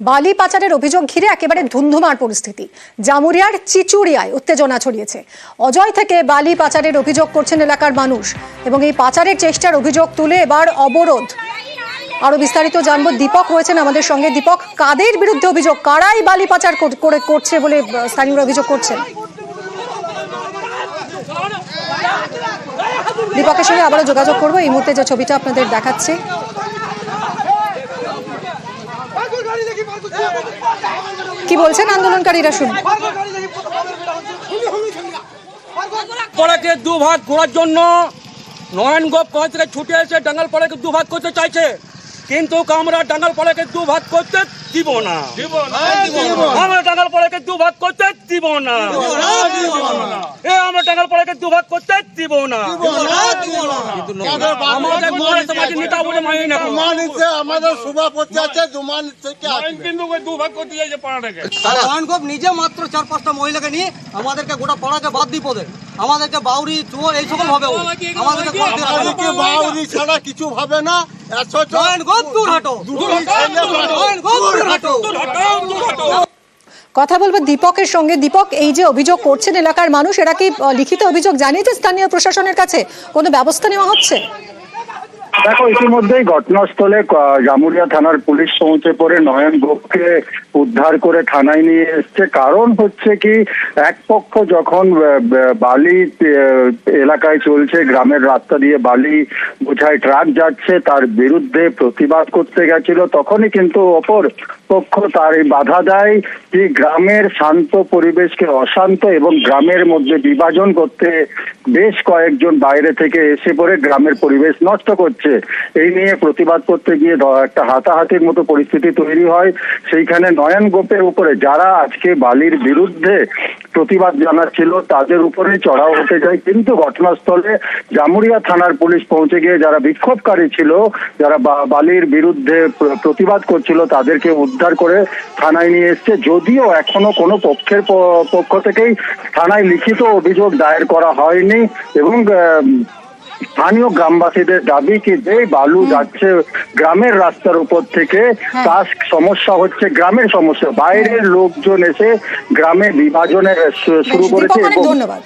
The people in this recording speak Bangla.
বালি পাচারের অভিযোগ ঘিরে একেবারে ধুন্ধুমার পরিস্থিতি। জামুরিয়ার চিচুড়িয়ায় উত্তেজনা ছড়িয়েছে। অজয় থেকে বালি পাচারের অভিযোগ করছেন এলাকার মানুষ এবং এই পাচারের চেষ্টার অভিযোগ তুলে এবার অবরোধ। আরো বিস্তারিত জানবো, দীপক রয়েছেন আমাদের সঙ্গে। দীপক, কাদের বিরুদ্ধে অভিযোগ, কারাই বালি পাচার করছে বলে স্থানীয়রা অভিযোগ করছেন? দীপকের সঙ্গে আবারও যোগাযোগ করবো। এই মুহূর্তে যে ছবিটা আপনাদের দেখাচ্ছি, কি বলছেন আন্দোলনকারীরা শুনুন। পাড়াকে দুভাগ করার জন্য নয়নগোপ কোথা থেকে ছুটে এসে ডাঙ্গালপাড়াকে দুভাগ করতে চাইছে, কিন্তু আমরা ডাঙ্গালপাড়াকে দুভাগ করতে দিব না। আমরা ডাঙ্গালপাড়াকে দুভাগ করতে দিব না। আমরা ডাঙ্গালপাড়াকে দুভাগ করতে দিব না। আমাদের সমাজের নেতা বলে মানি না। আমাদের সভাপতি আছে কিন্তু দুভাগ করতে চাইছে পাড়াটাকে। নয়নগোপ নিজে মাত্র 4-5টা মহিলাকে নিয়ে আমাদেরকে গোটা পাড়াকে বাদ দিয়ে পদে আমাদেরকে বাউরি চোর এই সকল ভাবে আমাদেরকে বাউরি ছাড়া কিছু ভাবে না। কথা বলবো দীপকের সঙ্গে। দীপক, এই যে অভিযোগ করছেন এলাকার মানুষ, এরা কি লিখিত অভিযোগ জানিয়েছে স্থানীয় প্রশাসনের কাছে? কোনো ব্যবস্থা নেওয়া হচ্ছে? দেখো, ইতিমধ্যেই ঘটনাস্থলে জামুরিয়া থানার পুলিশ পৌঁছে পড়ে নয়ন গোপকে উদ্ধার করে থানায় নিয়ে এসছে। কারণ হচ্ছে কি, এক পক্ষ যখন বালি এলাকায় চলছে, গ্রামের রাস্তা দিয়ে বালি বোঝাই ট্রাক যাচ্ছে, তার বিরুদ্ধে প্রতিবাদ করতে গেছিল, তখনই কিন্তু অপর পক্ষ তার বাধা দেয় যে গ্রামের শান্ত পরিবেশকে অশান্ত এবং গ্রামের মধ্যে বিভাজন করতে বেশ কয়েকজন বাইরে থেকে এসে পড়ে গ্রামের পরিবেশ নষ্ট করছে। এই নিয়ে প্রতিবাদ করতে গিয়ে একটা হাতাহাতির মতো পরিস্থিতি তৈরি হয়। সেইখানে নয়ন গোপের উপরে যারা আজকে বালির বিরুদ্ধে প্রতিবাদ জানাচ্ছিল তাদের উপরে চড়াও হতে যায়, কিন্তু ঘটনাস্থলে জামুরিয়া থানার পুলিশ পৌঁছে গিয়ে যারা বিক্ষোভকারী ছিল, যারা বালির বিরুদ্ধে প্রতিবাদ করছিল, তাদেরকে উদ্ধার করে থানায় নিয়ে এসছে। যদিও এখনো কোনো পক্ষের পক্ষ থেকেই থানায় লিখিত অভিযোগ দায়ের করা হয়নি এবং স্থানীয় গ্রামবাসীদের দাবি কি যে বালু যাচ্ছে গ্রামের রাস্তার উপর থেকে, তার সমস্যা হচ্ছে গ্রামের সমস্যা, বাইরের লোকজন এসে গ্রামে বিভাজনের শুরু করেছে। ধন্যবাদ।